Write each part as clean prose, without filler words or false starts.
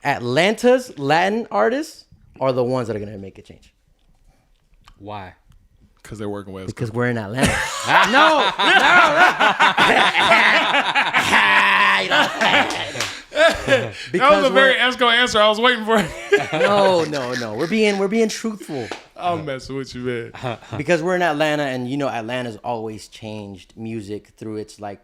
Atlanta's Latin artists are the ones that are gonna make a change. Why? Because they're working with. Because we're in Atlanta. That was a very Esco answer. I was waiting for it. No. We're being truthful. I'm messing with you, man. Because we're in Atlanta, and Atlanta's always changed music through its like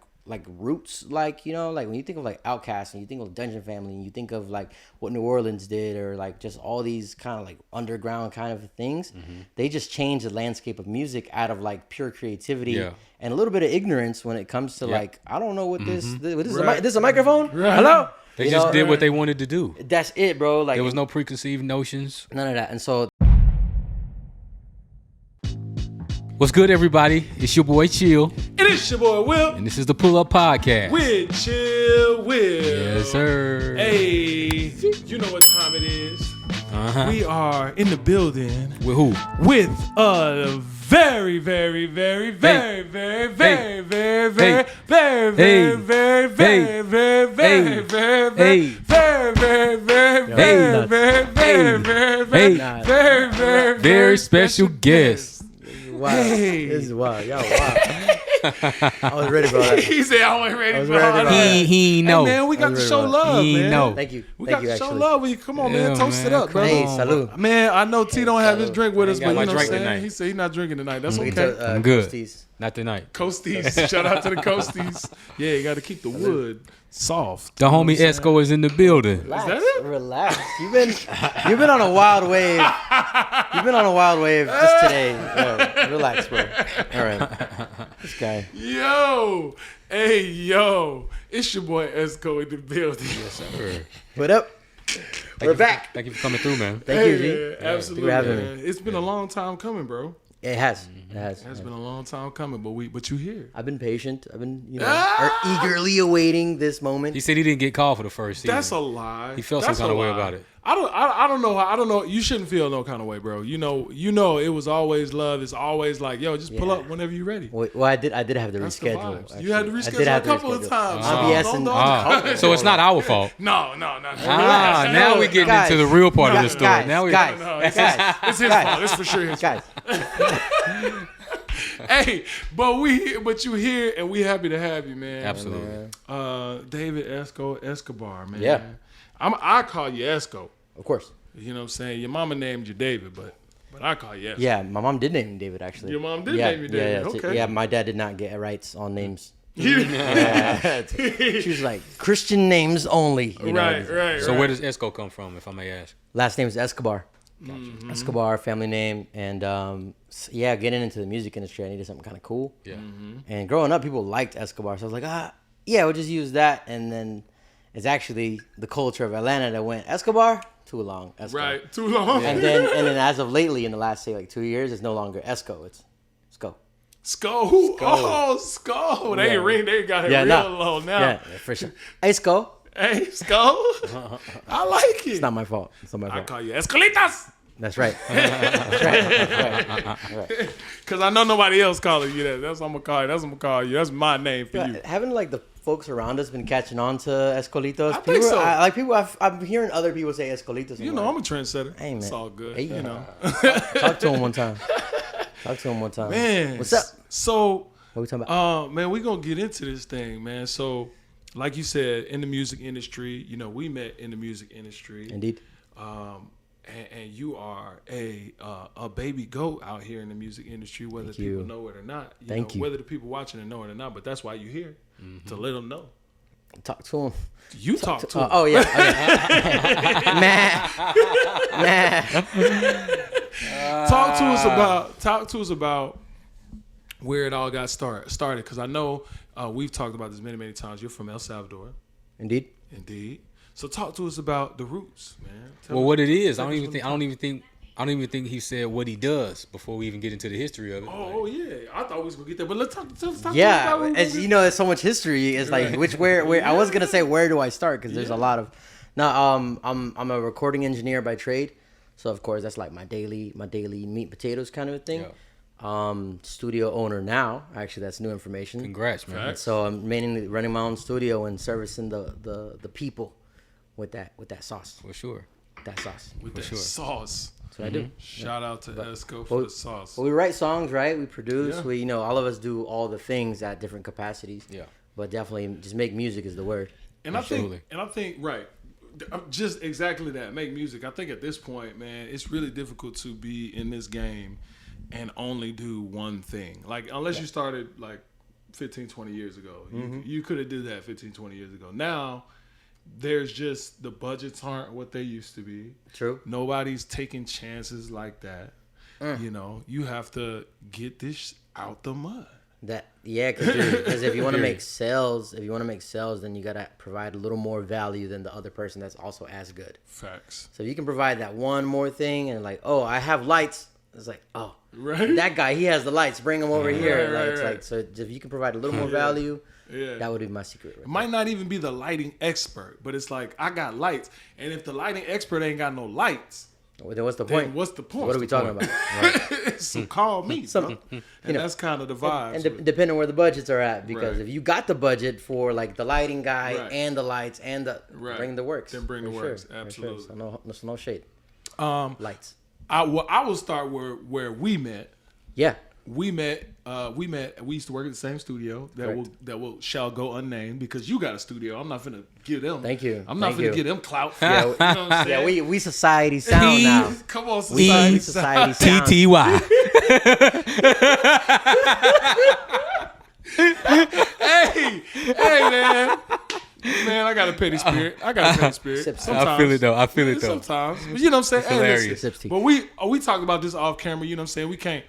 roots. Like when you think of like Outkast and you think of Dungeon Family and you think of like what New Orleans did or like just all these kind of like underground kind of things, they just changed the landscape of music out of like pure creativity and a little bit of ignorance when it comes to like I don't know what this is a microphone. Right. Hello. They just did what they wanted to do. That's it, bro. Like there was no preconceived notions. None of that. And so. What's good, everybody? It's your boy Chill. And it's your boy Will. And this is the Pull Up Podcast. With Chill Will. Yes, sir. Hey, you know what time it is. We are in the building. With who? With a very, very, very, very, very, very, very, very, very, very, very, very, very, very, very, very, very, very, very, very special guest. Wow. Hey. This is wild. Y'all wow. I was ready for that. He said I wasn't ready for that. He know. Hey, man, we got to show love, man. Know. Thank you. We got to show love. Come on, man. Toast it up, bro. Hey, salud. Man, I know T don't have his drink with us, but you know what I'm saying? Tonight. He said he's not drinking tonight. That's okay. I'm good. Coasties. Not tonight. Coasties. Shout out to the Coasties. Yeah, you got to keep the wood soft. The homie Esco is in the building. Relax. Is that it? Relax. You've been on a wild wave. You've been on a wild wave just today. Yo, relax, bro. All right. This guy. Yo. Hey, yo. It's your boy Esco in the building. Yes, sir. What up? We're back. Thank you for coming through, man. Thank you, G. Man, absolutely, man. It's been a long time coming, bro. It has. It has. It's been a long time coming, but you here. I've been patient. I've been, eagerly awaiting this moment. He said he didn't get called for the first season. That's a lie. He felt some kind of way about it. I don't know. I don't know. You shouldn't feel no kind of way, bro. You know. It was always love. It's always like, yo, just pull up whenever you're ready. Well, I did have to That's reschedule. You had to reschedule a couple of times. So it's not our fault. No. Now we getting into the real part of the story. It's his fault. It's for sure his fault. Hey, but you here and we happy to have you, man. Absolutely. David Escobar, man. Yeah. I call you Esco. Of course. You know what I'm saying? Your mama named you David, but I call you Esco. Yeah, my mom did name me David, actually. Your mom did name you David. Yeah, okay. Yeah, my dad did not get rights on names. Yeah. She was like, Christian names only. Right. So where does Esco come from, if I may ask? Last name is Escobar. Gotcha. Mm-hmm. Escobar, family name. And getting into the music industry, I needed something kind of cool. Yeah. Mm-hmm. And growing up, people liked Escobar. So I was like, we'll just use that. And then it's actually the culture of Atlanta that went, Escobar? Too long. Esco. Right. Too long. And then as of lately, in the last, say, like 2 years, it's no longer Esco. It's Esco. Sko. Oh, Sko. They got it real low now. Yeah, for sure. Esco. Hey, Sko. I like it. It's not my fault. I call you Escolitas. That's right. Because I know nobody else calling you that. That's what I'm going to call you. That's my name for you. Haven't like the folks around us been catching on to Escolitos? I think so. I'm hearing other people say Escolitos. You know, I'm a trendsetter. Hey, man. It's all good. Hey, you know. Talk to him one time. Man. What's up? So, what are we talking about? Man, we're going to get into this thing, man. So, like you said, in the music industry, we met in the music industry. Indeed. And you are a baby goat out here in the music industry, whether people know it or not. Thank you. Whether the people watching it know it or not, but that's why you're here, to let them know. Talk to him. You talk to him. Oh, yeah. Man. Talk to us about where it all got started, because I know we've talked about this many, many times. You're from El Salvador. Indeed. So talk to us about the roots, man. What it is, I don't even think he said what he does before we even get into the history of it. Oh yeah, I thought we was gonna get there, but let's talk. Yeah, as you know, there's so much history. It's like where I was gonna say where do I start, because there's a lot of. Now, I'm a recording engineer by trade, so of course that's like my daily meat and potatoes kind of a thing. Yeah. Studio owner now. Actually, that's new information. Congrats, man. So I'm mainly running my own studio and servicing the people with that sauce. For sure. That sauce. With that sure. sauce. That's what I do. Shout out to Esco for the sauce. But we write songs, right? We produce. Yeah. We all of us do all the things at different capacities. Yeah. But definitely, just make music is the word. And Absolutely. I think, right, just exactly that. Make music. I think at this point, man, it's really difficult to be in this game and only do one thing. Like, unless you started like 15, 20 years ago, you could have did that 15, 20 years ago. Now, there's just the budgets aren't what they used to be. True. Nobody's taking chances like that. You have to get this out the mud. Because if you want to make sales, then you gotta provide a little more value than the other person that's also as good. Facts. So you can provide that one more thing, and like, oh, I have lights. It's like, oh, right. That guy, he has the lights. Bring him over here. Right, It's like, so if you can provide a little more value, that would be my secret. It might not even be the lighting expert, but it's like, I got lights, and if the lighting expert ain't got no lights, well, then what's the point? what's the point? What are we talking about? Right. So call me, bro. And that's kind of the vibe. And depending on where the budgets are at, because Right. if you got the budget for like the lighting guy Right. and the lights and the bring the works, Then bring the for works. sure, Absolutely. For sure. So no shade. Lights. I will start where we met. Yeah. We met. We used to work at the same studio that shall go unnamed because you got a studio. I'm not finna give them. Thank you. I'm not Thank finna you. give them clout. Yeah, You know what I'm saying? Yeah, we society sound now. Come on, We society. society sound. TTY. Hey, man. Man, I got a petty spirit. Sip. Sometimes. I feel it though. Sometimes. But you know what I'm saying? It's Hey, hilarious. listen, Sips tea. but we talked about this off camera, you know what I'm saying?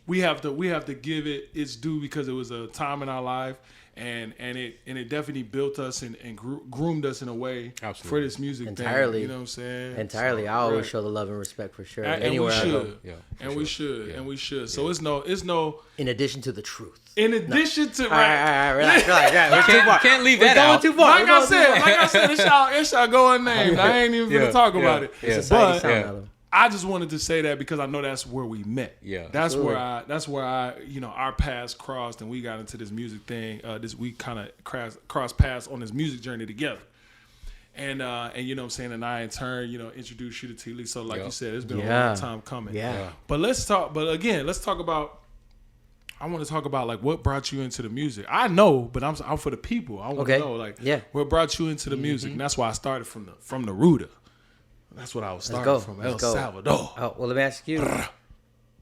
We have to give it its due because it was a time in our life and it definitely built us and groomed us in a way for this music Entirely. thing. You know what I'm saying? Entirely. So, I always right. show the love and respect for sure. And Anywhere I go. Yeah, And we should. So it's no In addition to the truth. in addition to All right, relax. Can't leave that out. Too far. Like I said, it shall go unnamed. I ain't even gonna talk about it. Yeah. Society But sound now, though. I just wanted to say that because I know that's where we met. Yeah. That's Absolutely. where I our paths crossed and we got into this music thing. We kind of crossed paths on this music journey together. And you know what I'm saying, and I in turn, introduced you to TLee. So like you said, it's been a long time coming. Yeah. But let's talk about I want to talk about like what brought you into the music. I know, but I'm for the people. I want to know what brought you into the music. And that's why I started from the rooter. That's what I was starting from. El Salvador. Oh, well, let me ask you. You want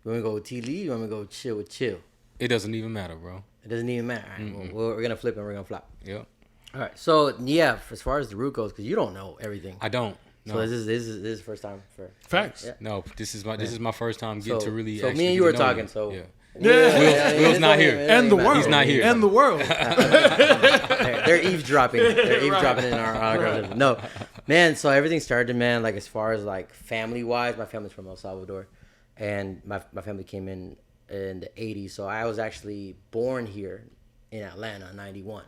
me to go with TLee? You want me to go chill with chill? It doesn't even matter, bro. It doesn't even matter. All right, well, we're gonna flip and we're gonna flop. Yeah. All right. So yeah, as far as the root goes, because you don't know everything. I don't. No. So this is first time for Facts. Yeah. No, this is my first time getting to really. So actually me and you get were to know talking. you. So Yeah. Yeah. Will's not here. And the world. He's not here. And the world. They're eavesdropping. They're eavesdropping in our No, man. So everything started, man. Like as far as like family wise, my family's from El Salvador, and my family came in the '80s. So I was actually born here in Atlanta, '91,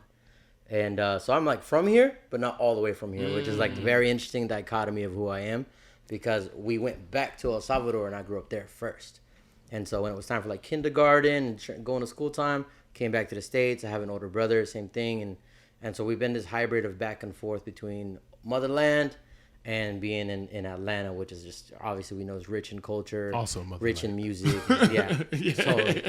and so I'm like from here, but not all the way from here, which is like the very interesting dichotomy of who I am, because we went back to El Salvador and I grew up there first. And so when it was time for like kindergarten and going to school time, came back to the States. I have an older brother, same thing. And so we've been this hybrid of back and forth between motherland and being in Atlanta, which is just, obviously we know is rich in culture, Also motherland. rich in music. Yeah,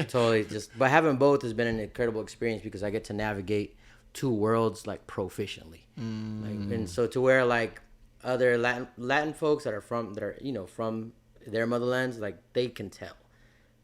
totally. Just, but having both has been an incredible experience because I get to navigate two worlds like proficiently. Like, and so to where like other Latin folks that are from their motherlands, like they can tell.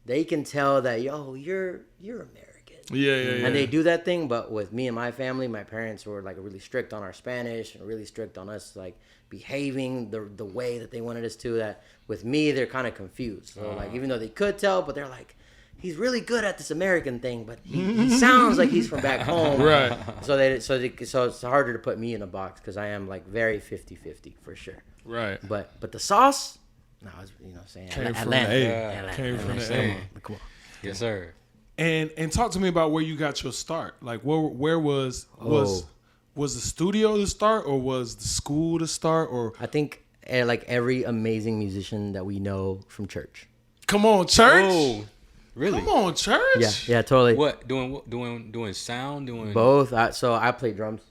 They can tell that, yo, you're American. Yeah. And they do that thing, but with me and my family, my parents were like really strict on our Spanish and really strict on us like behaving the way that they wanted us to. That with me, they're kind of confused. So like even though they could tell, but they're like, he's really good at this American thing, but he sounds like he's from back home. Right. So it's harder to put me in a box because I am like very 50-50 for sure. Right. But the sauce, no, it's, saying Came from Atlanta. the A. Atlanta. Came from the Atlanta. A. Come on. Yes, sir. And talk to me about where you got your start. Like where was the studio the start, or was the school the start, or I think like every amazing musician that we know from church. come on church? Oh, really? Come on church? Yeah, totally. What doing sound doing Both. So I play drums.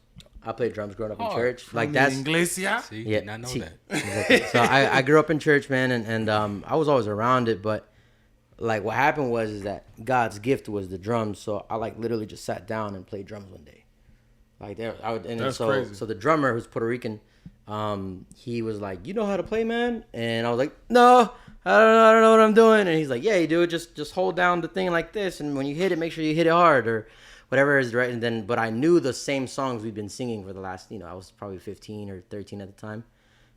I played drums growing up in Oh, church. Like From that's the Iglesia. See, yeah. did not know see, that. exactly. So I grew up in church, man, and I was always around it, but like what happened was is that God's gift was the drums. So I like literally just sat down and played drums one day. Like there, I would, and That's so crazy. so the drummer who's Puerto Rican, he was like, "You know how to play, man?" And I was like, "No, I don't know what I'm doing." And he's like, "Yeah, you do it. Just hold down the thing like this, and when you hit it, make sure you hit it hard or whatever is right." And then, but I knew the same songs we've been singing for the last, I was probably 15 or 13 at the time.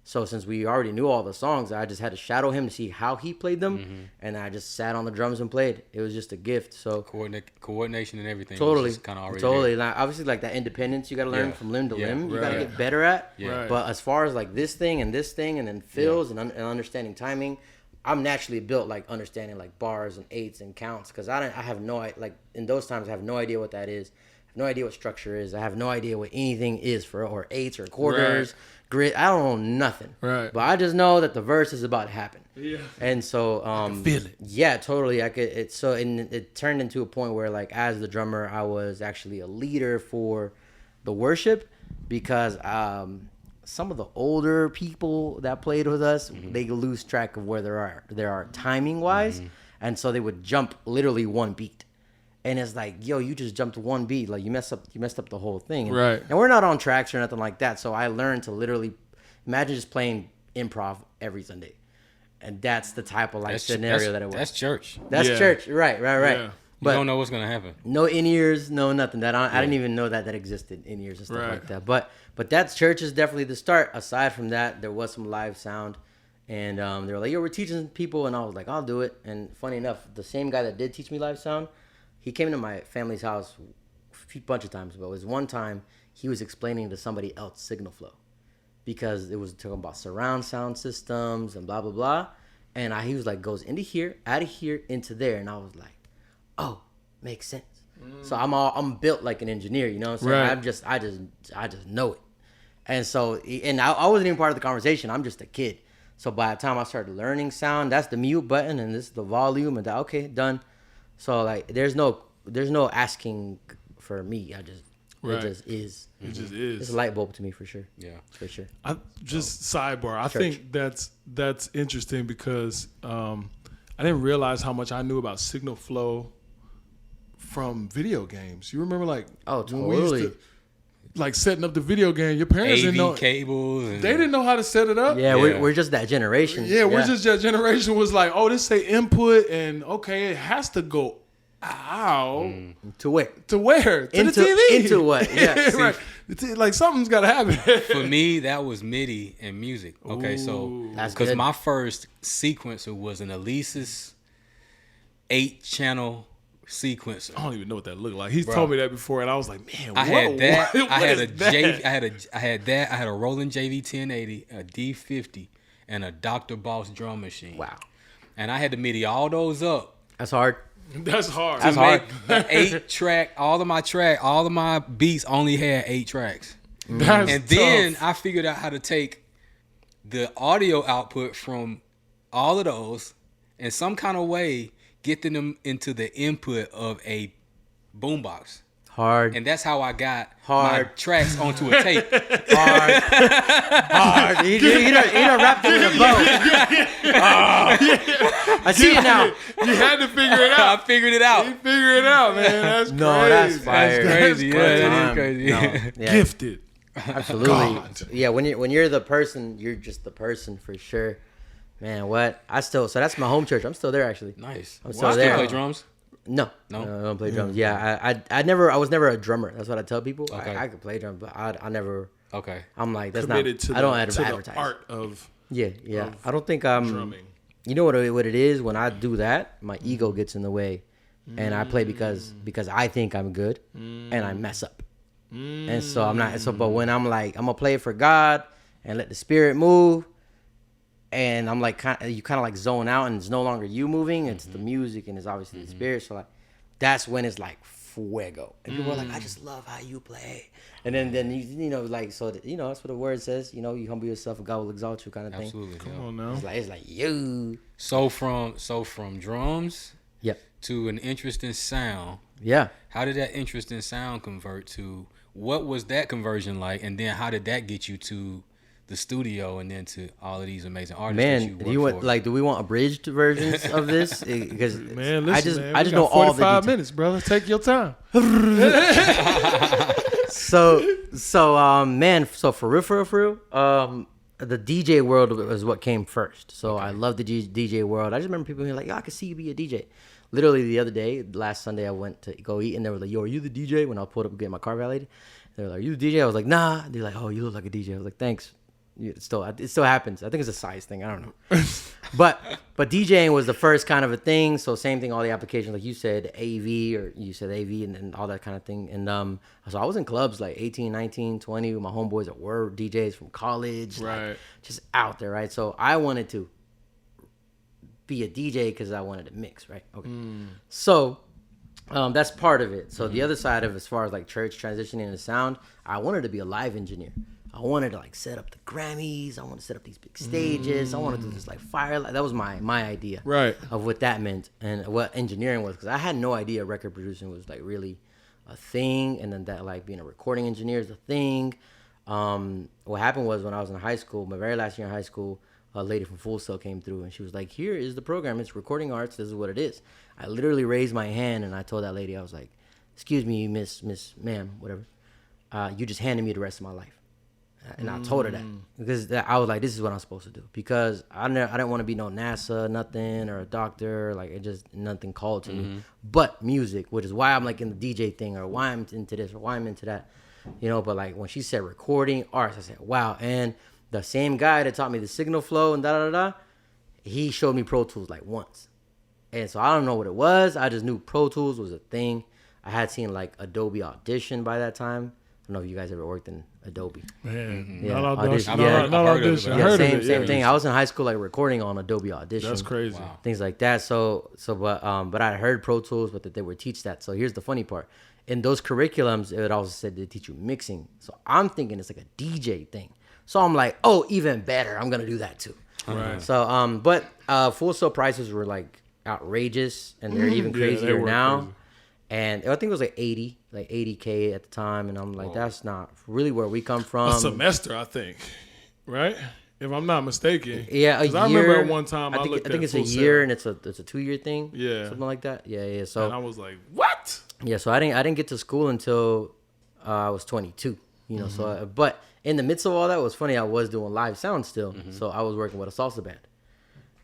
So since we already knew all the songs, I just had to shadow him to see how he played them, and I just sat on the drums and played. It was just a gift. So Coordination and everything. totally, Kind of already totally. there. Like, obviously, like that independence you got to learn Yeah. from limb to Yeah. limb. You got to Right. get better at. Yeah. Right. But as far as like this thing and then fills and understanding timing, I'm naturally built like understanding like bars and eighths and counts because I have no like in those times I have no idea what that is. I have no idea what structure is. I have no idea what anything is or eighths or quarters, grid. I don't know nothing. Right. But I just know that the verse is about to happen. Yeah. And so feel it. Yeah, totally. I could it turned into a point where like as the drummer I was actually a leader for the worship because some of the older people that played with us, they lose track of where they are timing wise, and so they would jump literally one beat. And it's like, yo, you just jumped one beat, like you messed up the whole thing. And, Right. And we're not on tracks or nothing like that. So I learned to literally imagine just playing improv every Sunday. And that's the type of like scenario that it was. That's church. That's Yeah. church, right. Yeah. But You don't know what's gonna happen. no in-ears, no nothing. I didn't even know that existed, in-ears and stuff Right. like that. But that's church is definitely the start. Aside from that, there was some live sound. And they were like, yo, we're teaching people. And I was like, I'll do it. And funny enough, the same guy that did teach me live sound, he came to my family's house a bunch of times. But it was one time he was explaining to somebody else signal flow. Because it was talking about surround sound systems and blah, blah, blah. And he was like, goes into here, out of here, into there. And I was like, oh, makes sense. So I'm built like an engineer, you know what I'm saying? Right. I just know it. And so, and I wasn't even part of the conversation. I'm just a kid. So by the time I started learning sound, that's the mute button and this is the volume and okay, done. So like, there's no asking for me. Right. It just is. It just It's is. a light bulb to me for sure. Yeah. For sure. Sidebar. I Church. think that's interesting because I didn't realize how much I knew about signal flow from video games. You remember like Oh, when we used totally. to like setting up the video game. Your parents didn't know. AV cables. And They didn't know how to set it up. Yeah, Yeah. We're just that generation. Yeah, we're just that generation was like, oh, this say input and okay, it has to go out to where? to where? To Into- the TV. into what? Yeah. right. Like something's got to happen. For me, that was MIDI and music. Okay, so Ooh. That's because good. my first sequencer was an Alesis 8-channel sequencer. I don't even know what that looked like. He's Bro. told me that before, and I was like, man, I had that. What I had is a that? I had a Roland JV 1080, a D50, and a Dr. Boss drum machine. Wow. And I had to MIDI all those up. That's hard. That's hard. That's to hard. make an 8-track. All of my beats only had 8 tracks. That's And then tough. I figured out how to take the audio output from all of those and some kind of way get them into the input of a boombox. Hard. And that's how I got Hard. my tracks onto a tape. Hard. Hard. He done wrapped it with a bow. I see it now. You had to figure it I out. figured it out. You figured it out, man. That's No, crazy. that's fire. That's crazy. That's Yeah, Time. it is crazy. No. Yeah, Gifted. absolutely. God. Yeah, when you're the person, you're just the person for sure. Man, what? So that's my home church. I'm still there actually. Nice. I'm Wow. still Still there. play drums? No, No? I don't play drums. Yeah, I was never a drummer. That's what I tell people. Okay. I could play drums, but I never. Okay. I'm like that's Committed not. to I don't the advertise. art of Yeah. of I don't think I'm. drumming. You know what it is when I do that, my ego gets in the way, and I play because I think I'm good, and I mess up, and so I'm not. So, but when I'm like I'm gonna play for God and let the Spirit move, and I'm like you kind of like zone out, and it's no longer you moving, it's the music, and it's obviously the Spirit. So like that's when it's like fuego, and people are like, I just love how you play, and then you know like so that's what the word says. You humble yourself, and God will exalt you, kind of thing. Absolutely. Come yeah. on now. It's like you. So from drums Yep. to an interesting sound, Yeah. how did that interesting sound convert to What was that conversion like? And then how did that get you to the studio and then to all of these amazing artists that you Man, work do you want for? like? Do we want abridged versions of this? Because Man, listen, I just know all the 45 details. minutes, brother. Take your time. Man, so for real, the DJ world was what came first. So I love the DJ world. I just remember people being like, "Yo, I could see you be a DJ." Literally the other day, last Sunday, I went to go eat, and they were like, "Yo, are you the DJ?" When I pulled up and get my car validated, they were like, "Are you the DJ?" I was like, "Nah." They're like, "Oh, you look like a DJ." I was like, "Thanks." It still happens. I think it's a size thing. I don't know. but DJing was the first kind of a thing. So same thing, all the applications like you said, AV or you said AV and all that kind of thing. And so I was in clubs like 18, 19, 20 with my homeboys that were DJs from college, Right. like, just out there, right? So I wanted to be a DJ because I wanted to mix, right? Okay. So that's part of it. So the other side of as far as like church transitioning into sound, I wanted to be a live engineer. I wanted to like set up the Grammys. I want to set up these big stages. I want to do this like fire. That was my idea, Right. of what that meant and what engineering was, because I had no idea record producing was like really a thing, and then that like being a recording engineer is a thing. What happened was when I was in high school, my very last year in high school, a lady from Full Sail came through and she was like, "Here is the program. It's recording arts. This is what it is." I literally raised my hand and I told that lady, I was like, "Excuse me, miss, ma'am, whatever. You just handed me the rest of my life." And I told her that because I was like, "This is what I'm supposed to do," because I didn't want to be no NASA, nothing, or a doctor. Like it just nothing called to me, but music, which is why I'm like in the DJ thing, or why I'm into this, or why I'm into that, you know. But like when she said recording arts, I said, "Wow!" And the same guy that taught me the signal flow and he showed me Pro Tools like once, and so I don't know what it was. I just knew Pro Tools was a thing. I had seen like Adobe Audition by that time. I don't know if you guys ever worked in Adobe. Man, Yeah, not Audition. audition. Yeah. Not I've heard of it, audition. but I Yeah, heard same of it. Yeah. thing. I was in high school like recording on Adobe Audition. That's crazy. Wow. Things like that. But I heard Pro Tools, but that they would teach that. So here's the funny part: in those curriculums, it also said they teach you mixing. So I'm thinking it's like a DJ thing. So I'm like, oh, even better. I'm gonna do that too. Right. So but Full Sail prices were like outrageous, and they're even Yeah, they crazier were now. crazy. And I think it was like 80K at the time, and I'm like, that's not really where we come from. A semester, I think. Right? If I'm not mistaken. Yeah, a 'Cause year. I remember at one time I think looked at it's a Full year, Sail, and it's a 2-year thing. Yeah. something like that. Yeah. and I So was like, what? yeah, so I didn't get to school until I was 22. You know, so but in the midst of all that, it was funny. I was doing live sound still, so I was working with a salsa band.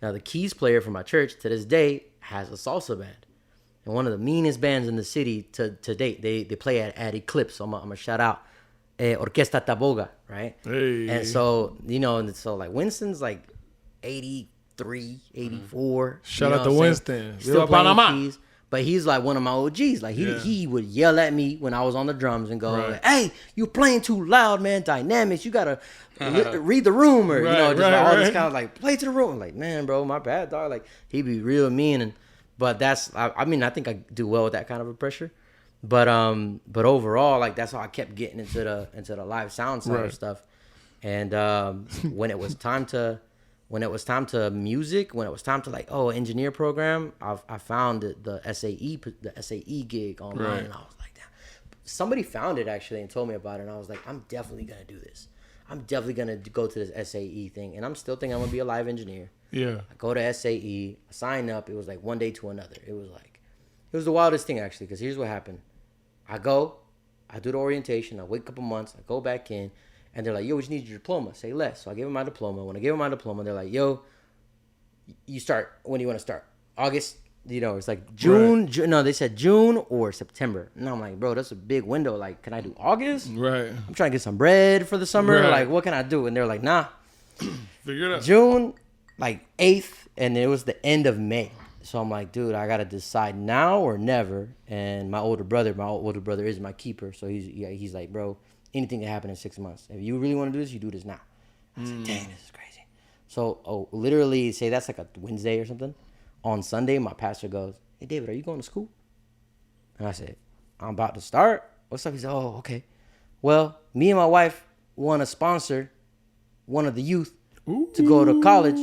Now the keys player for my church to this day has a salsa band. And one of the meanest bands in the city to date. They play at Eclipse. So I'm gonna shout out Orquesta Taboga, right? Hey. And so, you know, and so like Winston's like 83, 84. Shout you know out to what I'm Winston. saying? Still Viva playing Panama. keys. But he's like one of my OGs. Like Yeah. he would yell at me when I was on the drums and go, Right. "Hey, you're playing too loud, man. Dynamics. You gotta read the room," or you know, Right, just right, all this right. kind of like play to the room. I'm like, man, bro, my bad, dog. Like he'd be real mean, but that's I mean I think I do well with that kind of a pressure. But overall, like that's how I kept getting into the live sound side Right. of stuff. And when it was time to music, when it was time to like engineer program, I found the SAE gig online, Right. and I was like, damn. Somebody found it actually and told me about it, and I was like, I'm definitely gonna do this. I'm definitely gonna go to this SAE thing, and I'm still thinking I'm gonna be a live engineer. Yeah. I go to SAE, I sign up. It was like one day to another. It was the wildest thing actually, because here's what happened. I go, I do the orientation, I wait a couple months, I go back in, and they're like, "Yo, we just need your diploma. Say less." So I gave them my diploma. When I gave them my diploma, they're like, "Yo, you start. When do you want to start? August?" You know, it's like June. Right. No, they said June or September. And I'm like, bro, that's a big window. Like, can I do August? Right. I'm trying to get some bread for the summer. Right. Like, what can I do? And they're like, nah. Figure it out. June, like 8th, and it was the end of May. So I'm like, dude, I gotta decide now or never. And my older brother is my keeper. So he's like, bro, anything can happen in 6 months. If you really want to do this, you do this now. I was like, dang, this is crazy. So literally, say that's like a Wednesday or something. On Sunday, my pastor goes, "Hey, David, are you going to school?" And I said, "I'm about to start." What's up? He said, "Oh, okay. Well, me and my wife want to sponsor one of the youth to go to college.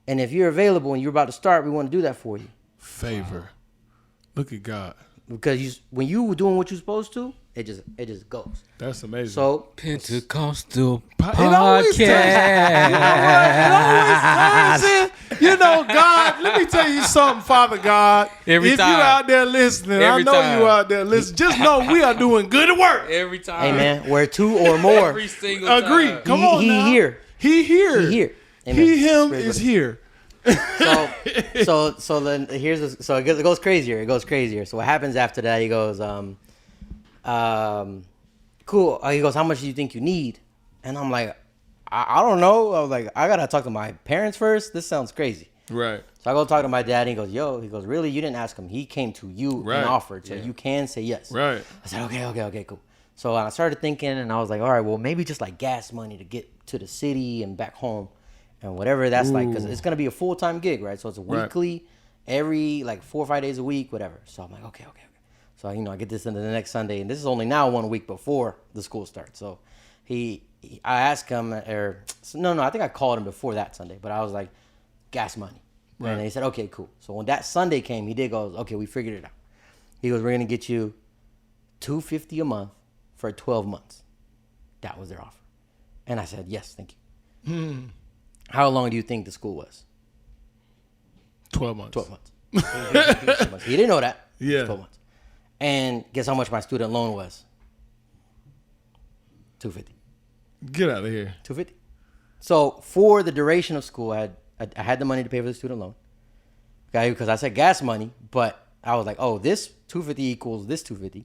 And if you're available and you're about to start, we want to do that for you." Favor. Look at God. because when you doing what you're supposed to, it just goes. That's amazing. So Pentecostal It always podcast. You know, God, let me tell you something, Father God. Every if time. you out there listening, Every I know time. you out there listening. Just know we are doing good work. Every time. hey man, where two or more, Every single Agree. time. Come on he now. here. He here. He here. Amen. He, him Spirit is with here. So then so it goes crazier. It goes crazier. So what happens after that? He goes, cool. He goes, how much do you think you need? And I'm like, I don't know. I was like, I gotta talk to my parents first. This sounds crazy. Right. So I go talk to my dad. And he goes, he goes, really? You didn't ask him. He came to you Right. and offered, so you can say yes. Right. I said, okay, cool. So I started thinking, and I was like, all right, well, maybe just like gas money to get to the city and back home, and whatever that's like, because it's gonna be a full-time gig, right? So it's a weekly, every like 4 or 5 days a week, whatever. So I'm like, okay. So I get this into the next Sunday, and this is only now 1 week before the school starts. So I asked him, I think I called him before that Sunday, but I was like, gas money. Right. And he said, okay, cool. So when that Sunday came, he did go, okay, we figured it out. He goes, we're going to get you $250 a month for 12 months. That was their offer. And I said, yes, thank you. How long do you think the school was? 12 months. 12 months. He didn't know that. Yeah. 12 months. And guess how much my student loan was? $250. Get out of here. $250. So for the duration of school, I had the money to pay for the student loan. Okay, because I said gas money, but I was like, oh, this $250 equals this $250.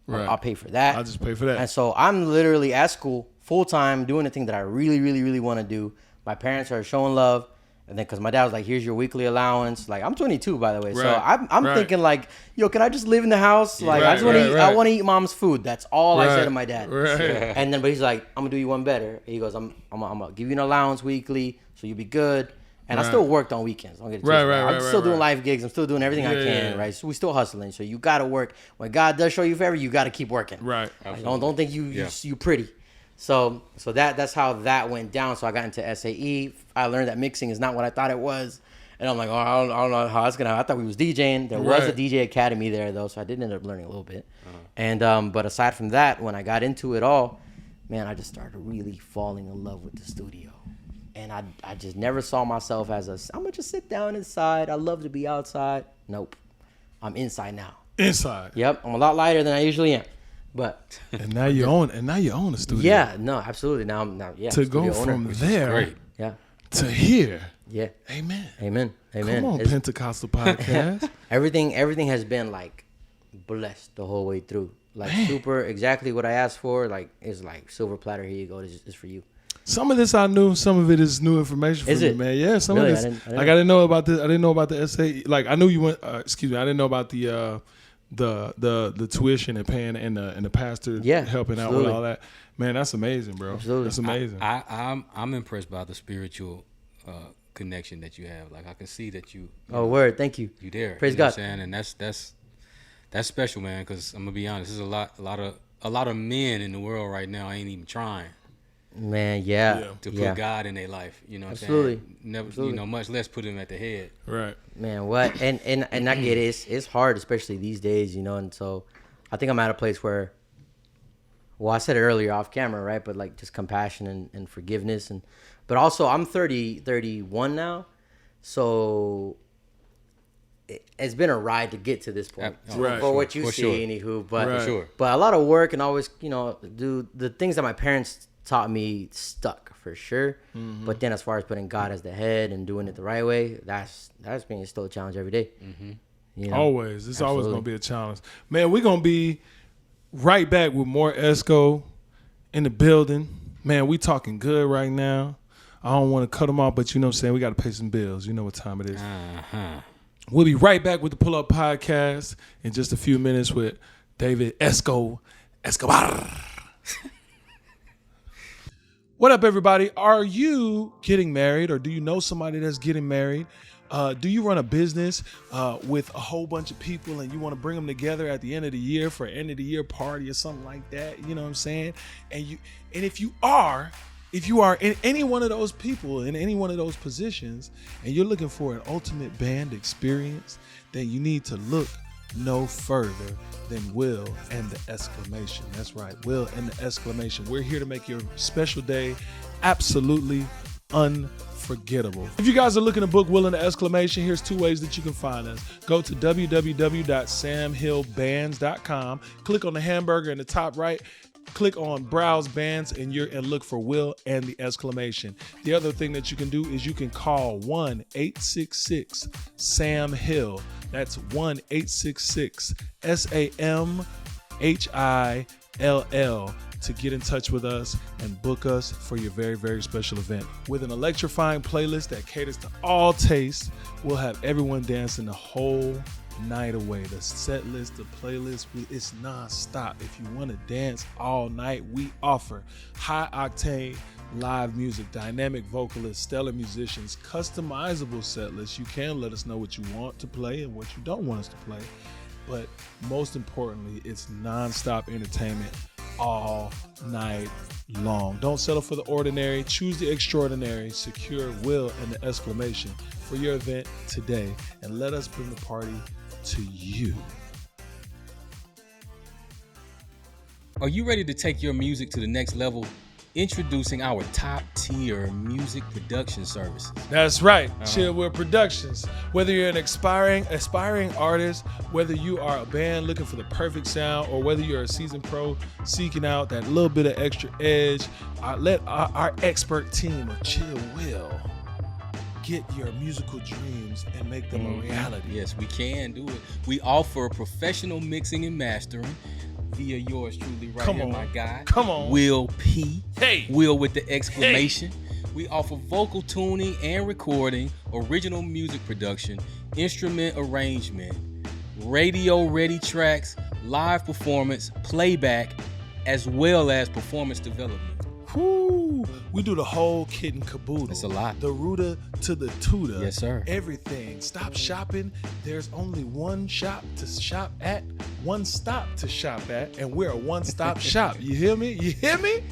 Right. I'll pay for that. I'll just pay for that. And so I'm literally at school full time doing the thing that I really, really, really want to do. My parents are showing love. And then because my dad was like, here's your weekly allowance. Like, I'm 22, by the way. Right. So I'm thinking like, yo, can I just live in the house? Like, I just want to eat. I want to eat mom's food. That's all I said to my dad. Right. And then, but he's like, I'm gonna do you one better. He goes, I'm gonna give you an allowance weekly, so you'll be good. And I still worked on weekends. Don't get it twisted. I'm still doing live gigs. I'm still doing everything I can, right? So we still hustling. So you gotta work. When God does show you favor, you gotta keep working. Right. Like, don't think you pretty. So that's how that went down. So I got into SAE. I learned that mixing is not what I thought it was. And I'm like, oh, I don't know how that's gonna. I thought we was DJing. There was a DJ academy there though, so I did end up learning a little bit. And but aside from that, when I got into it all, man, I just started really falling in love with the studio. And I just never saw myself as I'm gonna just sit down inside. I love to be outside. Nope, I'm inside now. Inside. Yep, I'm a lot lighter than I usually am. But And now you own a studio. yeah, no, absolutely. Now To go from there to here. Yeah. Amen. Amen. Come on, Pentecostal podcast. Everything has been like blessed the whole way through. Like super exactly what I asked for. Like it's like silver platter. Here you go. This is for you. Some of this I knew. Some of it is new information for me, man. Yeah, some really? of this. I didn't know about this. I didn't know about the SA. Like I knew you went. I didn't know about the tuition and paying and the pastor helping out with all that. Man, that's amazing, bro. Absolutely. That's amazing. I'm impressed by the spiritual connection that you have. Like I can see that you. Word. Thank you. You there. Praise you know God. What I'm saying? And that's special, man. Because I'm gonna be honest, there's a lot of men in the world right now ain't even trying. Man, to put God in their life, you know what Absolutely. I'm saying? Never, much less put him at the head. Right. Man, what? And I get it. It's hard, especially these days, and so I think I'm at a place where, well, I said it earlier off camera, right? But like just compassion and forgiveness, but also I'm 31 now, so it's been a ride to get to this point. For what you see, anywho. But but a lot of work and always, do the things that my parents taught me stuck for sure. Mm-hmm. But then as far as putting God as the head and doing it the right way, that's being still a challenge every day. Mm-hmm. Always. It's always going to be a challenge. Man, we're going to be right back with more Esco in the building. Man, we talking good right now. I don't want to cut them off, but you know what I'm saying? We got to pay some bills. You know what time it is. We'll be right back with the Pull Up Podcast in just a few minutes with David ESCOBAR. What up, everybody? Are you getting married, or do you know somebody that's getting married? Do you run a business with a whole bunch of people and you want to bring them together at the end of the year for an end of the year party or something like that? You know what I'm saying? And if you are in any one of those people, in any one of those positions, and you're looking for an ultimate band experience, then you need to look no further than Will and the Exclamation. That's right, Will and the Exclamation. We're here to make your special day absolutely unforgettable. If you guys are looking to book Will and the Exclamation, here's 2 ways that you can find us. Go to www.samhillbands.com, click on the hamburger in the top right, click on Browse Bands, and look for Will and the Exclamation. The other thing that you can do is you can call 1-866-SAM-HILL. That's 1-866-SAMHILL to get in touch with us and book us for your very, very special event. With an electrifying playlist that caters to all tastes, we'll have everyone dancing the whole night away. The set list, the playlist, it's non-stop. If you want to dance all night, we offer high octane live music, dynamic vocalists, stellar musicians, customizable set lists. You can let us know what you want to play and what you don't want us to play. But most importantly, it's non-stop entertainment all night long. Don't settle for the ordinary. Choose the extraordinary. Secure Will and the Exclamation for your event today, and let us bring the party to you. Are you ready to take your music to the next level? Introducing our top tier music production services. That's right, CHILLW Productions. Whether you're an aspiring artist, whether you are a band looking for the perfect sound, or whether you're a seasoned pro seeking out that little bit of extra edge, let our expert team of CHILLW get your musical dreams and make them a reality. Yes, we can do it. We offer professional mixing and mastering via yours truly right here, my guy. Come on. Will P. Hey. Will with the Exclamation. Hey. We offer vocal tuning and recording, original music production, instrument arrangement, radio ready tracks, live performance, playback, as well as performance development. Whoo, we do the whole kit and caboodle. It's a lot. The rooter to the tutor. Yes, sir. Everything. Stop shopping. There's only one shop to shop at, one stop to shop at, and we're a one-stop shop. You hear me? You hear me?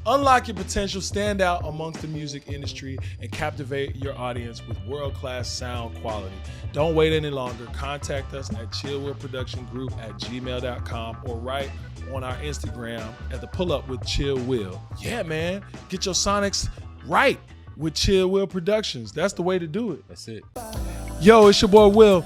Unlock your potential, stand out amongst the music industry, and captivate your audience with world-class sound quality. Don't wait any longer. Contact us at chillwillproductiongroup@gmail.com or write on our Instagram at the Pull Up with CHILLW. Yeah, man. Get your sonics right with CHILLW Productions. That's the way to do it. That's it. Yo, it's your boy Will.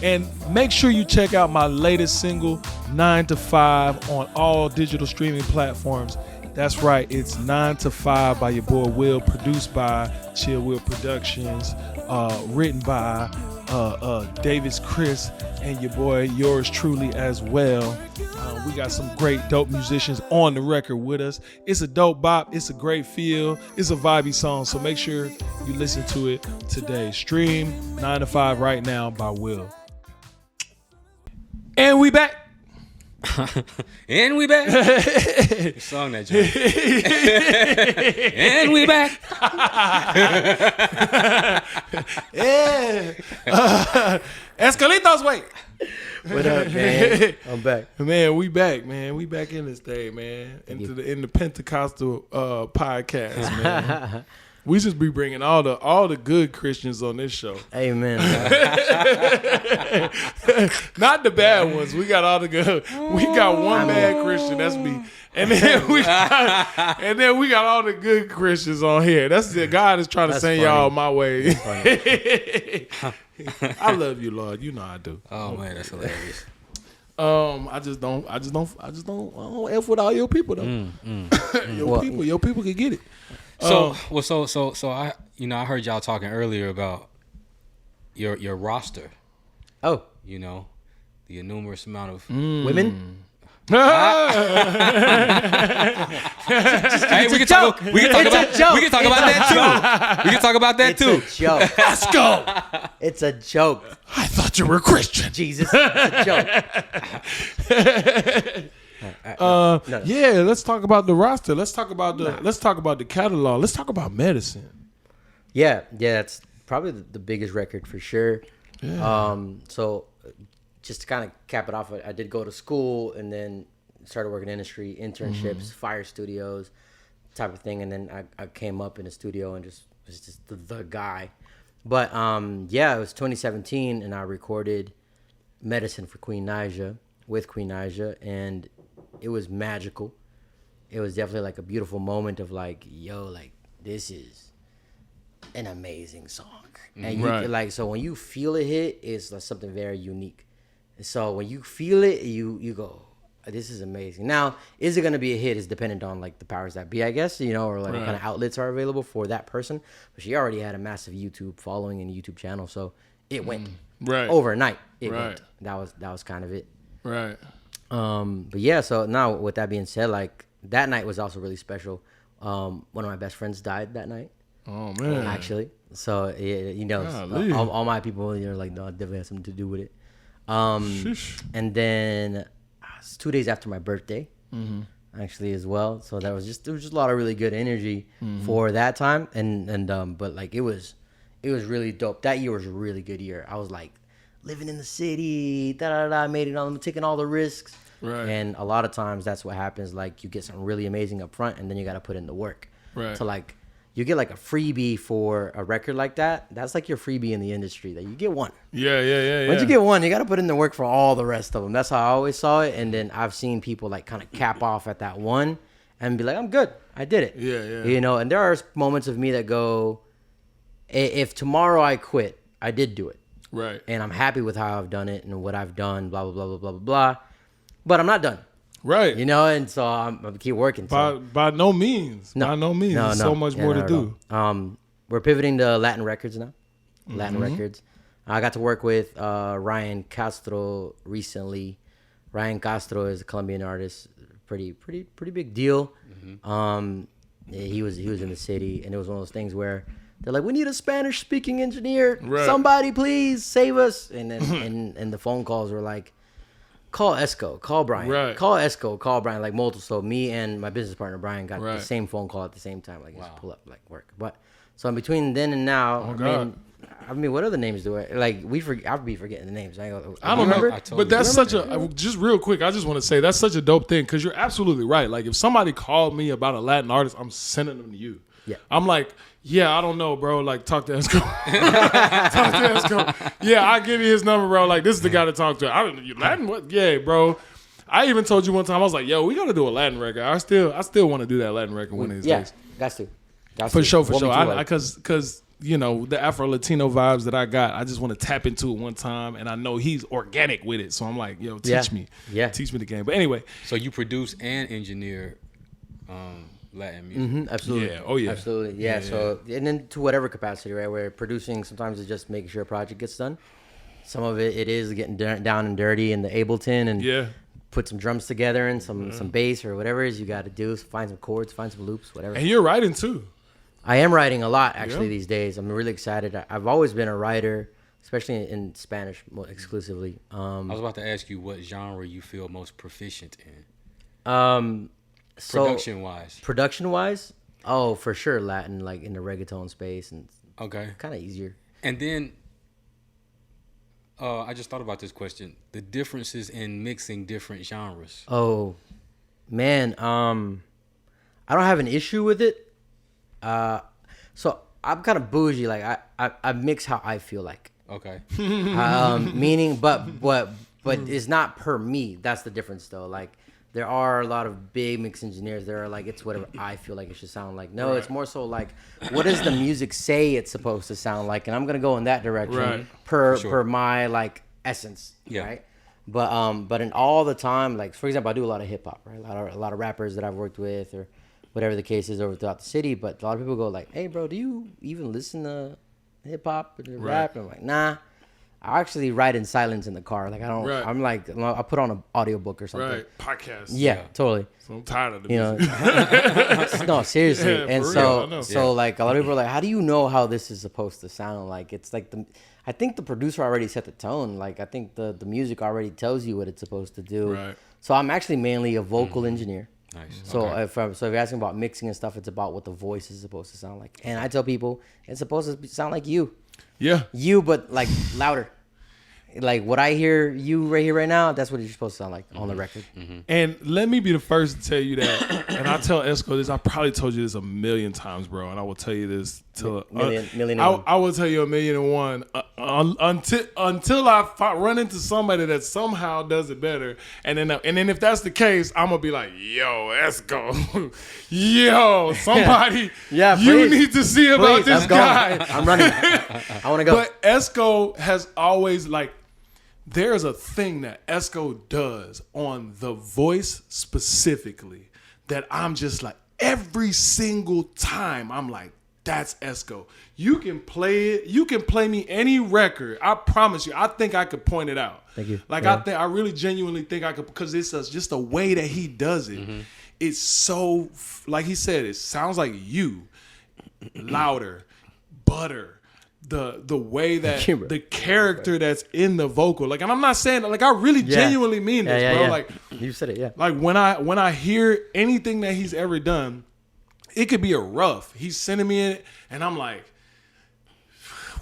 And make sure you check out my latest single, 9 to 5, on all digital streaming platforms. That's right, it's 9 to 5 by your boy Will, produced by CHILLW Productions, written by Davis Chris and your boy, yours truly as well. We got some great dope musicians on the record with us. It's a dope bop, it's a great feel, it's a vibey song, so make sure you listen to it today. Stream 9 to 5 right now by Will. And we back. And we back. Song that joint. And we back. Yeah. Escalitos, wait. What up, man? I'm back. Man, we back, man. We back in this day, man. In the Pentecostal podcast, man. We just be bringing all the good Christians on this show. Amen. Not the bad ones. We got all the good. We got one bad Christian. That's me. And then we got all the good Christians on here. That's it. God is trying to send y'all my way. I love you, Lord. You know I do. Oh man, that's hilarious. I don't F with all your people though. Your people can get it. So I I heard y'all talking earlier about your roster. Oh, the numerous amount of women. Hey, we can talk about that too. We can talk about that too. It's a joke. Let's go. It's a joke. I thought you were Christian. Jesus, it's a joke. Yeah, let's talk about the roster. Let's talk about the catalog. Let's talk about medicine. Yeah, that's probably the biggest record for sure. Yeah. So just to kind of cap it off, I did go to school and then started working in industry, internships, fire studios, type of thing, and then I came up in the studio and just was just the guy. But it was 2017 and I recorded Medicine for Queen Naija with Queen Naija, and it was magical. It was definitely like a beautiful moment of like, yo, like this is an amazing song. And you like, so when you feel it hit, it's like something very unique. And so when you feel it, you go, this is amazing. Now, is it going to be a hit is dependent on like the powers that be, I guess, you know, or like what kind of outlets are available for that person. But she already had a massive YouTube following and YouTube channel, so it went overnight. It went. That was kind of it. Right. But yeah, so now with that being said, like that night was also really special. One of my best friends died that night. Oh man. Actually. So you know, all my people, you know, like, no, it definitely has something to do with it. And then it's 2 days after my birthday, actually as well. So there was just a lot of really good energy for that time. And but like it was really dope. That year was a really good year. I was like living in the city, made it on, taking all the risks. Right. And a lot of times that's what happens. Like you get something really amazing up front, and then you got to put in the work. Right. So like you get like a freebie for a record like that. That's like your freebie in the industry. That you get one. Yeah. Once you get one, you got to put in the work for all the rest of them. That's how I always saw it. And then I've seen people like kind of cap off at that one and be like, I'm good. I did it. Yeah. You know, and there are moments of me that go, if tomorrow I quit, I did do it. Right. And I'm happy with how I've done it and what I've done, blah, blah, blah, blah, blah, blah, blah. But I'm not done. Right. You know, and so I'm keep working. So. By no means. By no means. There's so much more to do. We're pivoting to Latin records now. Latin records. I got to work with Ryan Castro recently. Ryan Castro is a Colombian artist. Pretty big deal. He was in the city, and it was one of those things where they're like, we need a Spanish speaking engineer. Right. Somebody please save us. And then and the phone calls were like, call Esco, call Brian, call Esco, call Brian, like multiple. So me and my business partner Brian got the same phone call at the same time, like just pull up, like work. But so in between then and now, I mean, what other names do I like? I'll be forgetting the names. I don't know, but that's such a just real quick. I just want to say that's such a dope thing because you're absolutely right. Like if somebody called me about a Latin artist, I'm sending them to you. Yeah, I'm like, yeah, I don't know, bro. Like, talk to Esco. Talk to Esco. Yeah, I'll give you his number, bro. Like, this is the guy to talk to. I don't know, Latin? What? Yeah, bro. I even told you one time, I was like, yo, we got to do a Latin record. I still want to do that Latin record one of these days. Got to. For sure. Because, you know, the Afro-Latino vibes that I got, I just want to tap into it one time. And I know he's organic with it. So I'm like, yo, teach me. Yeah. Teach me the game. But anyway. So you produce and engineer Latin music. Absolutely. Yeah. Oh yeah. Absolutely. Yeah. So and then to whatever capacity, right? Where producing sometimes is just making sure a project gets done. Some of it is getting down and dirty in the Ableton and put some drums together and some bass or whatever it is you got to do. Find some chords, find some loops, whatever. And you're writing too. I am writing a lot actually these days. I'm really excited. I've always been a writer, especially in Spanish exclusively. I was about to ask you what genre you feel most proficient in. Production wise, oh, for sure Latin, like in the reggaeton space, and kind of easier. And then I just thought about this question: the differences in mixing different genres. Oh man, I don't have an issue with it. So I'm kind of bougie. Like I mix how I feel like. Okay. Meaning, but it's not per me. That's the difference, though. Like. There are a lot of big mix engineers that are like, it's whatever I feel like it should sound like. No, it's more so like, what does the music say it's supposed to sound like? And I'm going to go in that direction per my like essence, right? But in all the time, like for example, I do a lot of hip hop, right? A lot of rappers that I've worked with or whatever the case is over throughout the city. But a lot of people go like, hey bro, do you even listen to hip hop or rap? And I'm like, nah. I actually write in silence in the car. Like I don't. I'm like I put on an audiobook or something. Right, podcast. Yeah, totally. So I'm tired of the music. No, seriously. And so like a lot of people are like, how do you know how this is supposed to sound? Like it's like I think the producer already set the tone. Like I think the music already tells you what it's supposed to do. Right. So I'm actually mainly a vocal engineer. Nice. So if you're asking about mixing and stuff, it's about what the voice is supposed to sound like. And I tell people it's supposed to sound like you. Yeah. You, but like louder. like what I hear you right here right now, that's what you're supposed to sound like on the record. And let me be the first to tell you that. And I tell Esco this. I probably told you this a million times, bro. And I will tell you this till Million and one. I will tell you 1,000,001 until I run into somebody that somehow does it better. And then if that's the case, I'm gonna be like, yo, Esco, yo, somebody, Yeah, you please. need to see about Please, this I'm going. guy. I'm running. I want to go. But Esco has always, like, there's a thing that Esco does on The Voice specifically that I'm just like, every single time I'm like, that's Esco. You can play it. You can play me any record. I promise you. I think I could point it out. Thank you. Like, Yeah. I really genuinely think I could, because it's just the way that he does it. It's so, like he said, it sounds like you, louder, butter. The way that you, bro. the character that's in the vocal, like, and I'm not saying that, like, I really genuinely mean this, bro. Like, you said it, yeah. like when I hear anything that he's ever done, it could be a rough. He's sending me it, and I'm like,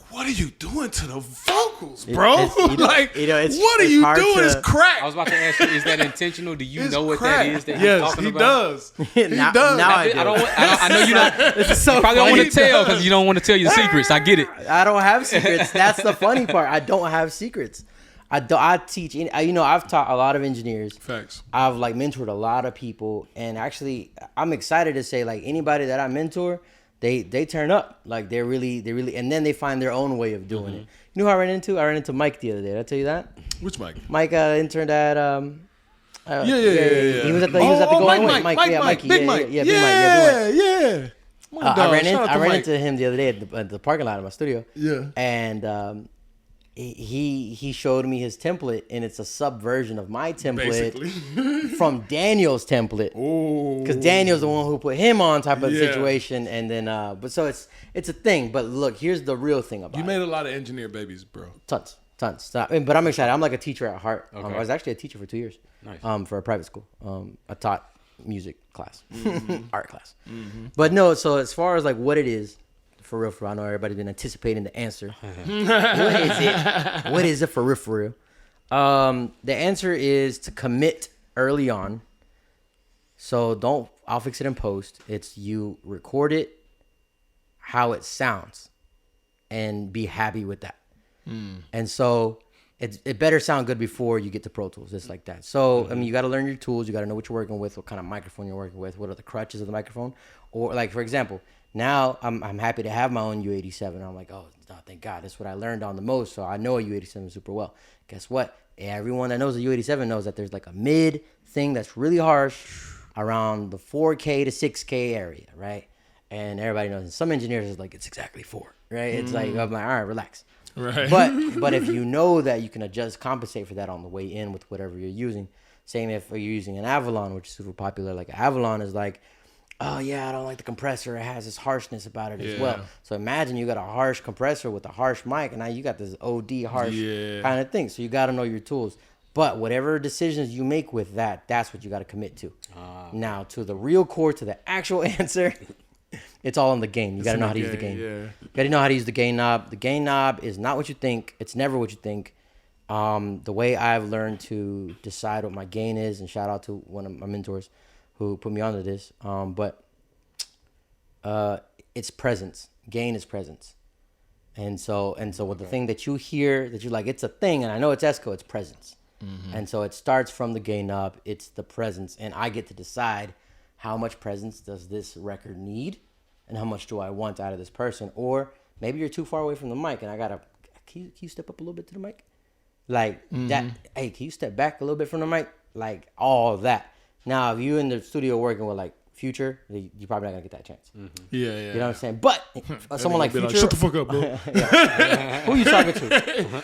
what are you doing to the vocals, bro? Like, what are you doing? It's crack. I was about to ask you, is that intentional? Do you It's know what crack. that is that he's yes, talking he about? does. He Now- does. now I do. I know you don't. This is so You probably don't funny. want to tell because you don't want to tell your secrets. I get it. I don't have secrets. That's the funny part. I don't have secrets. I teach. I've taught a lot of engineers. Facts. I've like mentored a lot of people, and actually, I'm excited to say like anybody that I mentor, they turn up. Like they really, and then they find their own way of doing it. You know who I ran into? I ran into Mike the other day. Did I tell you that? Which Mike? Mike interned at Yeah. He was at the going away. Mikey. Big Mike. Big Mike. Yeah, Big Mike. Yeah. My dog. I Shout out to ran Mike. into him the other day at the parking lot of my studio. Yeah. And he showed me his template, and it's a subversion of my template Basically. from Daniel's template. Oh. Because Daniel's the one who put him on type of Yeah. situation, and then but so it's a thing. But look, here's the real thing about You it. made a lot of engineer babies, bro. Tons. But I'm excited. I'm like a teacher at heart. Okay. I was actually a teacher for 2 years. Nice. For a private school. I taught music class, art class. But no, so as far as like what it is, for real, I know everybody's been anticipating the answer. What is it? What is it for real? The answer is to commit early on. So I'll fix it in post. It's you record it how it sounds and be happy with that. And so it better sound good before you get to Pro Tools. It's like that. So, I mean, you got to learn your tools. You got to know what you're working with, what kind of microphone you're working with, what are the crutches of the microphone. Or like, for example, now I'm happy to have my own U87. I'm like, oh, thank God. That's what I learned on the most. So I know a U87 super well. Guess what? Everyone that knows a U87 knows that there's like a mid thing that's really harsh around the 4K to 6K area, right? And everybody knows. And some engineers is like, it's exactly 4, right? It's like, I'm like, all right, relax. Right. But if you know that you can compensate for that on the way in with whatever you're using. Same if you're using an Avalon, which is super popular. Like Avalon is like, oh yeah, I don't like the compressor. It has this harshness about it as well. So imagine you got a harsh compressor with a harsh mic, and now you got this OD harsh kind of thing. So you got to know your tools. But whatever decisions you make with that, that's what you got to commit to. Now to the real core, to the actual answer. It's all in the gain. You got to know how to use the gain. You got to know how to use the gain knob. The gain knob is not what you think. It's never what you think. The way I've learned to decide what my gain is, and shout out to one of my mentors who put me onto this. But it's presence. Gain is presence. And so with the thing that you hear, that you're like, it's a thing, and I know it's Esco, it's presence. And so it starts from the gain knob. It's the presence, and I get to decide how much presence does this record need, and how much do I want out of this person. Or maybe you're too far away from the mic, and I gotta, can you step up a little bit to the mic? Like that. Hey, can you step back a little bit from the mic? Like all of that. Now, if you in the studio working with like Future, you're probably not gonna get that chance. Yeah. You know what I'm saying? But someone like Future, shut the fuck up, bro. who you talking to?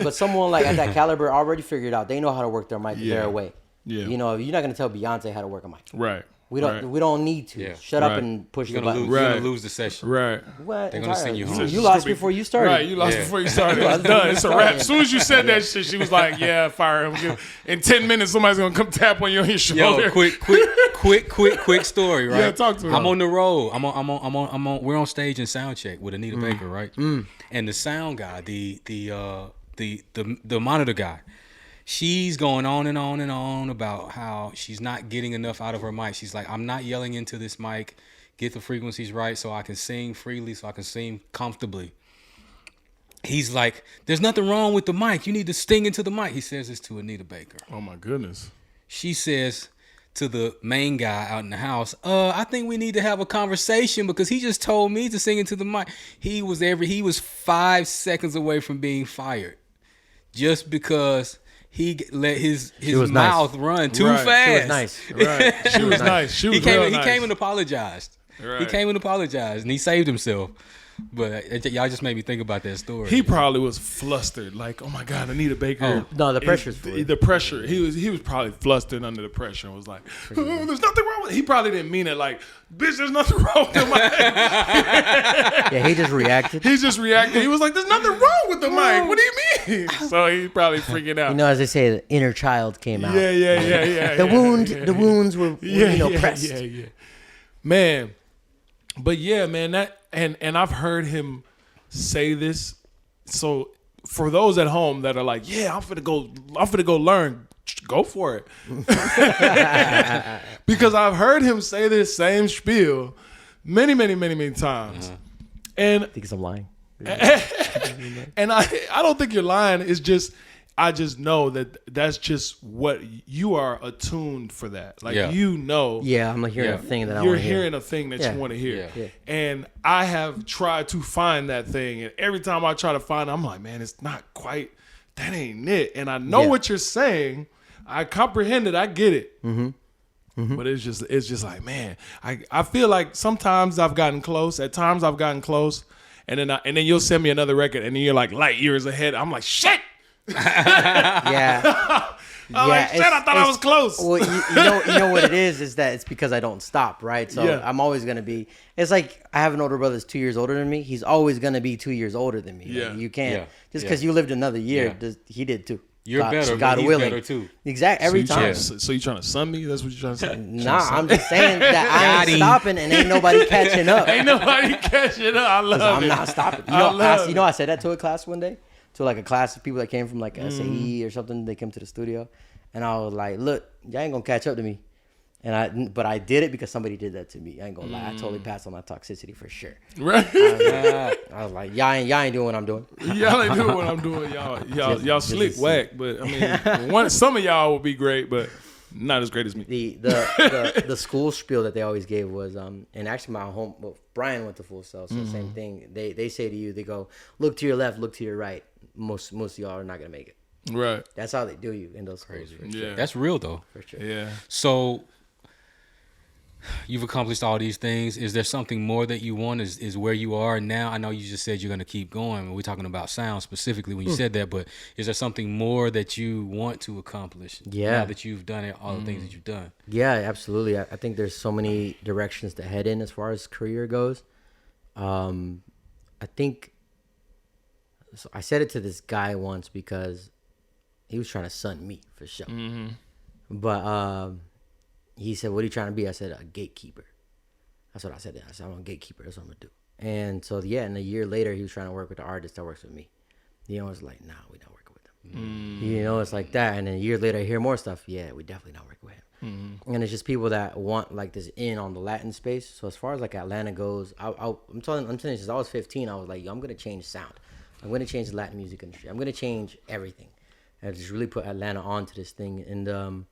But someone like at that caliber already figured out. They know how to work their mic their way. Yeah. You know, you're not gonna tell Beyonce how to work a mic. Right. We don't need to. Yeah. Shut up and push You're the gonna button. lose. You're gonna lose the session. Right. What? They're gonna send you home. You lost before you started. Right, you lost before you started. It's done. It's a wrap. As soon as you said that shit, she was like, "Yeah, fire him." In 10 minutes, somebody's gonna come tap on your shoulder. Yo, quick story, right? Yeah, talk to me. I'm on the road. I'm on. We're on stage in sound check with Anita Baker, right? And the sound guy, the the monitor guy. She's going on and on and on about how she's not getting enough out of her mic. She's like, I'm not yelling into this mic. Get the frequencies right so I can sing freely, so I can sing comfortably. He's like, there's nothing wrong with the mic. You need to sing into the mic. He says this to Anita Baker. Oh, my goodness. She says to the main guy out in the house, I think we need to have a conversation because he just told me to sing into the mic. He was 5 seconds away from being fired just because he let his mouth run too fast. She was nice. Right. She was nice. She was He came and apologized. Right. He came and apologized, and he saved himself. But y'all just made me think about that story. He probably was flustered, like, oh my God, Anita Baker. Oh, no, the pressure's the pressure. He was probably flustered under the pressure and was like, oh, there's nothing wrong with it. He probably didn't mean it like, bitch, there's nothing wrong with the mic. Yeah, he just reacted. He just reacted. He was like, there's nothing wrong with the mic. What do you mean? So he probably freaking out. You know, as they say, the inner child came out. Yeah. The wounds were pressed. Yeah. Man, but yeah, man, that and I've heard him say this. So for those at home that are like, yeah, I'm finna go learn, go for it. Because I've heard him say this same spiel many times. And I think I'm lying. and I don't think you're lying. It's just I just know that's just what you are attuned for that. Like you know. Yeah, I'm hearing a thing that I want to hear. You're hearing a thing that you want to hear. Yeah. And I have tried to find that thing, and every time I try to find it, I'm like, man, it's not quite. That ain't it. And I know what you're saying. I comprehend it. I get it. Mm-hmm. But it's just like, man, I feel like sometimes I've gotten close. At times I've gotten close, and then you'll send me another record, and then you're like light years ahead. I'm like, shit. Yeah. Like, shit, I thought I was close. Well, you know what it is that it's because I don't stop, right? So I'm always gonna be. It's like I have an older brother that's 2 years older than me. He's always gonna be 2 years older than me. Yeah. Like, you can't just because you lived another year. He did too. You're better. God he's willing. better too. Exactly. Every time. So you trying to sun me? That's what you're trying to say? Nah, I'm just saying that I ain't stopping and ain't nobody catching up. Ain't nobody catching up. I love I'm it. not stopping. I said that to a class one day. To like a class of people that came from like SAE or something. They came to the studio, and I was like, "Look, y'all ain't gonna catch up to me." But I did it because somebody did that to me. I ain't gonna lie. I totally passed on my toxicity for sure. Right. I was like, y'all ain't doing what I'm doing. Y'all ain't doing what I'm doing. Y'all slick whack. But I mean, some of y'all will be great, but not as great as me. The school spiel that they always gave was and actually Brian went to Full Sail, so the same thing. They say to you, they go, look to your left, look to your right. Most of y'all are not gonna make it. Right. That's how they do you in those schools. Yeah. That's real though. For sure. Yeah. So you've accomplished all these things. Is there something more that you want? Is where you are now? I know you just said you're gonna keep going. We're talking about sound specifically when you said that, but is there something more that you want to accomplish? Yeah. Now that you've done it, all the things that you've done. Yeah, absolutely. I think there's so many directions to head in as far as career goes. I think. So I said it to this guy once because he was trying to sun me for sure. Mm-hmm. But he said, what are you trying to be? I said, a gatekeeper. That's what I said. I said, I'm a gatekeeper. That's what I'm going to do. And so, and a year later, he was trying to work with the artist that works with me. I was like, nah, we're not working with them. It's like that. And then a year later, I hear more stuff. Yeah, we definitely not working with him. Mm-hmm. And it's just people that want like this in on the Latin space. So as far as like Atlanta goes, I'm telling you, since I was 15, I was like, yo, I'm going to change sound. I'm going to change the Latin music industry. I'm going to change everything. I just really put Atlanta onto this thing. And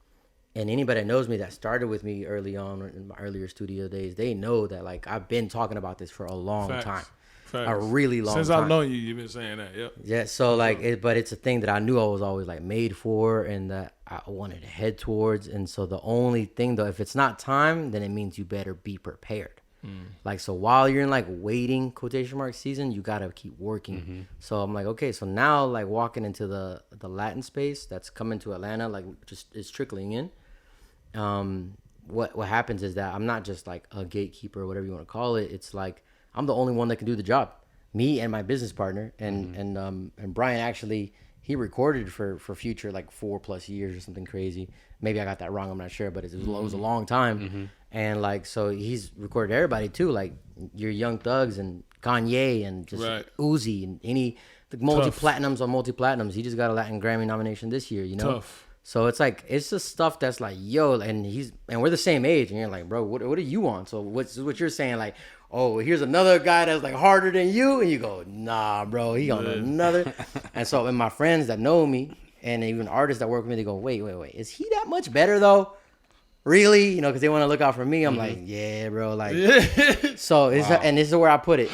anybody that knows me that started with me early on in my earlier studio days, they know that like I've been talking about this for a long time. A really long time. Since I've known you, you've been saying that. Yep. Yeah. So like, but it's a thing that I knew I was always like made for and that I wanted to head towards. And so the only thing though, if it's not time, then it means you better be prepared. Like, so while you're in like waiting quotation mark season, you got to keep working. Mm-hmm. So I'm like, okay, so now like walking into the Latin space that's coming to Atlanta, like just it's trickling in. What happens is that I'm not just like a gatekeeper or whatever you want to call it. It's like, I'm the only one that can do the job, me and my business partner. And Brian actually, he recorded for Future like 4+ years or something crazy. Maybe I got that wrong. I'm not sure, but it was a long time. And like, so he's recorded everybody too, like your Young Thugs and Kanye and just Uzi and any the multi-platinums on multi-platinums. He just got a Latin Grammy nomination this year, you know? Tough. So it's like, it's just stuff that's like, yo, and we're the same age, and you're like, bro, what are you on? So what you're saying, like, oh, here's another guy that's like harder than you, and you go, nah, bro, he on another. And so, and my friends that know me, and even artists that work with me, they go, wait, is he that much better though? Really? You know, because they want to look out for me. I'm like, yeah, bro, like. So it's and this is where I put it.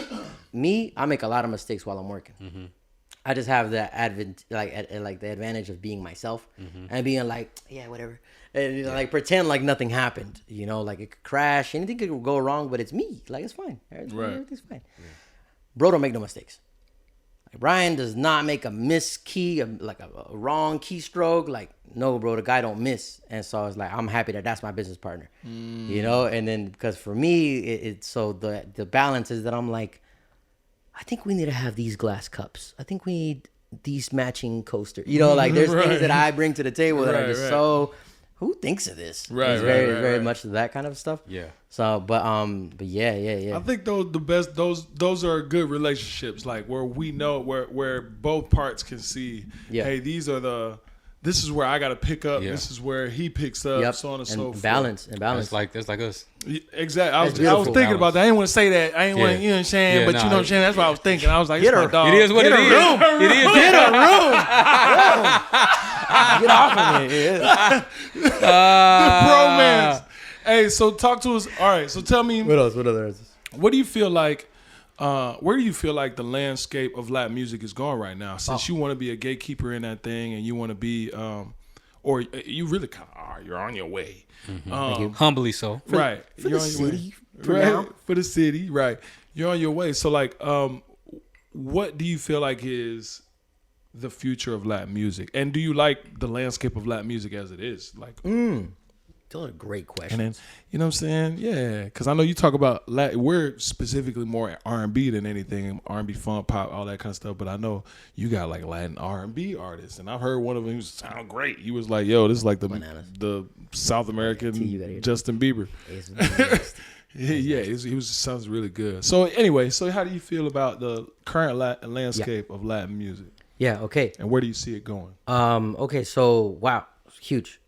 Me, I make a lot of mistakes while I'm working. I just have the the advantage of being myself and being like, yeah, whatever, and like pretend like nothing happened. You know, like it could crash, anything could go wrong, but it's me. Like it's fine. Everything's fine. Yeah. Bro, don't make no mistakes. Like Brian does not make a miss key, like a wrong keystroke. Like no, bro, the guy don't miss, and so it's like I'm happy that that's my business partner. You know, and then because for me, it's so the balance is that I'm like, I think we need to have these glass cups. I think we need these matching coasters. You know, like there's things that I bring to the table that are just so. Who thinks of this? It's very much that kind of stuff. Yeah. So, but yeah. I think those are good relationships, like where we know where both parts can see. Yeah. Hey, this is where I got to pick up. Yeah. This is where he picks up. So on and so forth. Balance. That's like us. Exactly. I was thinking about that. I didn't want to say that. I ain't want to, you know what I'm saying? Yeah, but you know what I'm saying? That's what I was thinking. I was like, get my dog. It is what it is. It is. Get a room. Get off of me. The bromance. Hey, so talk to us. All right. So tell me. What else? What other? What do you feel like? Where do you feel like the landscape of Latin music is going right now? Since you want to be a gatekeeper in that thing, and you want to be, or you really kind of are. You're on your way. Humbly so. Right. For the city. For the city. Right. You're on your way. So like, what do you feel like is the future of Latin music, and do you like the landscape of Latin music as it is? Like. Those are great questions. And then, you know what I'm saying? Yeah, because I know you talk about Latin. We're specifically more R&B than anything, R&B, funk, pop, all that kind of stuff. But I know you got like Latin R&B artists, and I've heard one of them who sound great. He was like, "Yo, this is like the South American Justin Bieber." He sounds really good. So anyway, how do you feel about the current landscape of Latin music? Yeah. Okay. And where do you see it going? Okay. So wow, huge.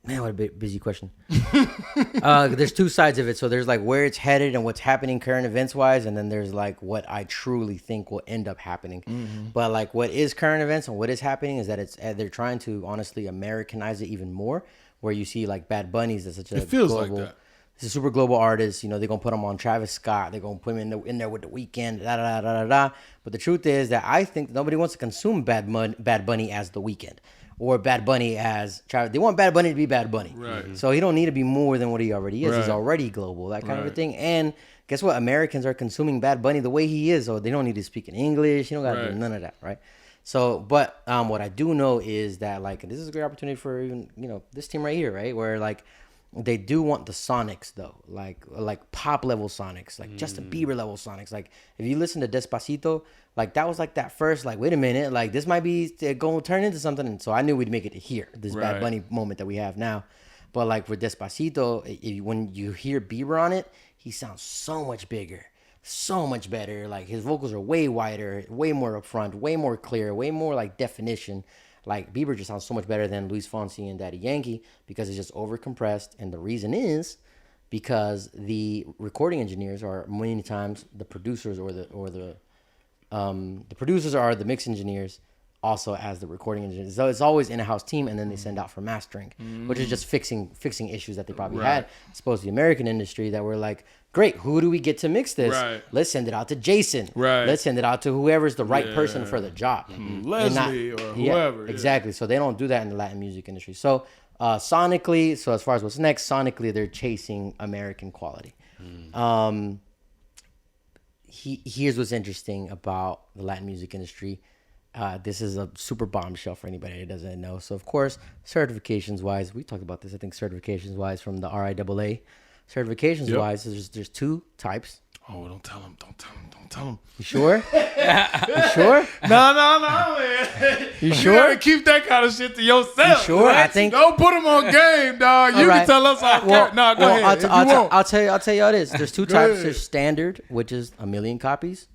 Man, what a busy question. There's two sides of it. So there's like where it's headed and what's happening current events wise, and then there's like what I truly think will end up happening. But like what is current events and what is happening is that they're trying to honestly Americanize it even more. Where you see like Bad Bunnies, that's such a global, like that. It's a super global artist. You know, they're gonna put him on Travis Scott. They're gonna put him in there with The Weeknd. But the truth is that I think nobody wants to consume Bad Bunny as The Weeknd. Or Bad Bunny as Travis. They want Bad Bunny to be Bad Bunny. Right. So he don't need to be more than what he already is. Right. He's already global, that kind of a thing. And guess what? Americans are consuming Bad Bunny the way he is. So they don't need to speak in English. You don't got to do none of that, right? So, but what I do know is that, like, this is a great opportunity for even, you know, this team right here, right? Where, like, they do want the sonics, though. Like pop-level sonics. Like Justin Bieber-level sonics. Like, if you listen to Despacito, like, that was like that first, like, wait a minute, like, this might be going to turn into something. And so I knew we'd make it here, this Bad Bunny moment that we have now. But, like, for Despacito, when you hear Bieber on it, he sounds so much bigger, so much better. Like, his vocals are way wider, way more upfront, way more clear, way more, like, definition. Like, Bieber just sounds so much better than Luis Fonsi and Daddy Yankee because it's just over-compressed. And the reason is because the recording engineers are many times the producers or the producers are the mix engineers also as the recording engineers. So it's always in a house team, and then they send out for mastering, which is just fixing issues that they probably had. It's supposed to the American industry that were like, great, who do we get to mix this? Right. Let's send it out to Jason. Right. Let's send it out to whoever's the right person for the job. Leslie or whoever. Exactly. So they don't do that in the Latin music industry. So sonically, so as far as what's next, sonically, they're chasing American quality. Here's what's interesting about the Latin music industry. This is a super bombshell for anybody that doesn't know. So, of course, certifications-wise, we talked about this, I think, certifications-wise from the RIAA. certifications Yep. wise, there's 2 types. Oh, don't tell him. Don't tell him. Don't tell him. You sure? You sure? No, man. You sure? gotta keep that kind of shit to yourself. You sure? I Right? think- Don't put him on game, dog. You All right. can tell us all. Well, No, go ahead. If you want. I'll tell you all this. There's 2 Go types. ahead. There's standard, which is 1 million copies,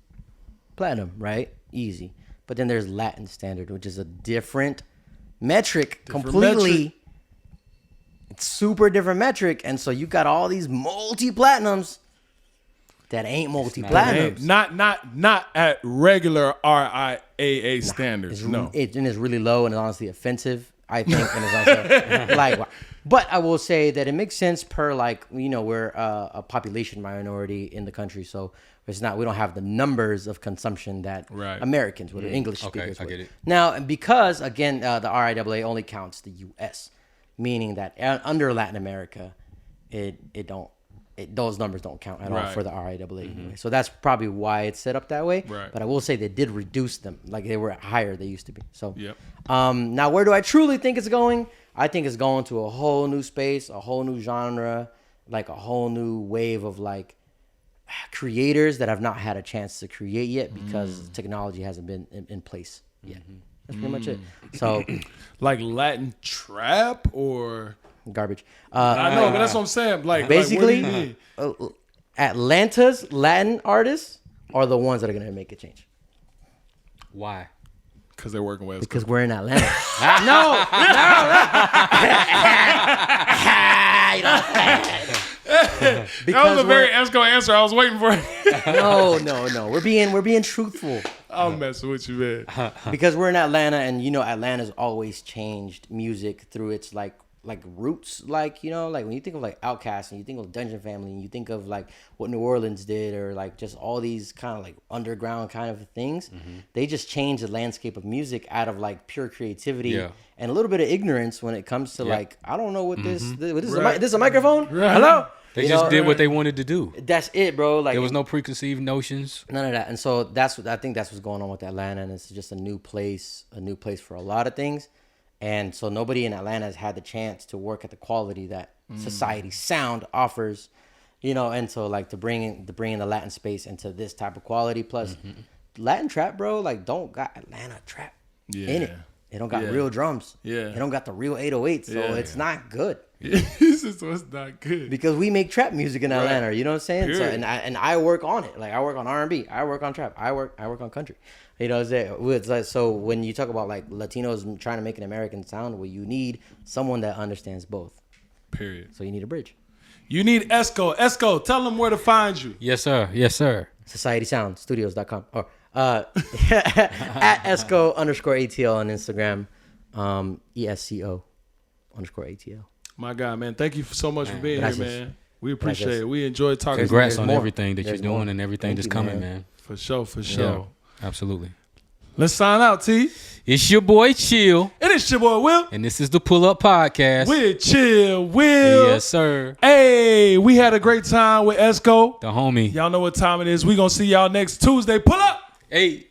platinum, right? Easy. But then there's Latin standard, which is a different metric completely. metric. It's super different metric, and so you got all these multi-platinums that ain't multi-platinums. Not at regular RIAA standards. No. And it's really low and it's honestly offensive, I think. And it's also like, but I will say that it makes sense per we're a population minority in the country, so it's not, we don't have the numbers of consumption that Right. Americans would or English Okay, speakers I would. get it. Now, because again, the RIAA only counts the U.S., meaning that under Latin America, those numbers don't count at all Right. for the RIAA anyway. So that's probably why it's set up that way. Right. But I will say they did reduce them. Like they were higher they used to be. So Yep. now where do I truly think it's going? I think it's going to a whole new space, a whole new genre, like a whole new wave of like creators that have not had a chance to create yet because technology hasn't been in place yet. That's pretty much it. So Like Latin trap or garbage. I know, but that's what I'm saying. Like Basically, what do you need? Atlanta's Latin artists are the ones that are gonna make a change Why? Because they're working with us. because we're in Atlanta. That was a very Esco answer. I was waiting for it. No. We're being truthful I'm messing with you, man. because we're in Atlanta, and Atlanta's always changed music through its like roots. Like when you think of like Outkast and you think of Dungeon Family and you think of like what New Orleans did or like just all these kind of like underground kind of things, they just changed the landscape of music out of like pure creativity Yeah. and a little bit of ignorance when it comes to like I don't know what this Right. this is a microphone. Right. Hello. They just did what they wanted to do. That's it, bro. Like There was no preconceived notions. none of that. And so I think that's what's going on with Atlanta, and it's just a new place for a lot of things. And so nobody in Atlanta has had the chance to work at the quality that Society Sound offers, and so like to bring in the Latin space into this type of quality plus Latin trap, bro, like don't got Atlanta trap in it. It don't got Yeah. real drums. Yeah. It don't got the real 808s, so Yeah. it's not good. This is what's not good. Because we make trap music in Atlanta, you know what I'm saying? So, Period. and I work on it. Like I work on R&B, I work on trap, I work on country. You know what I'm saying? It's like, so when you talk about like Latinos trying to make an American sound, well, you need someone that understands both. Period. So you need a bridge. You need Esco. Esco, tell them where to find you. Yes, sir. Yes, sir. SocietySoundStudios.com or at Esco_ATL on Instagram, ESCO_ATL. My God, man. Thank you so much for being Gracias. here, man. We appreciate Gracias. it. We enjoyed talking Congrats to you. on more. everything that There's you're doing more. and everything Thank that's you, coming, man. man. For sure, for Yeah, sure. absolutely. Let's sign out, T. It's your boy Chill, And it's your boy Will. and this is the Pull Up Podcast. With Chill Will. Yes, sir. Hey, we had a great time with Esco. The homie. Y'all know what time it is. We gonna see y'all next Tuesday. Pull up. Hey.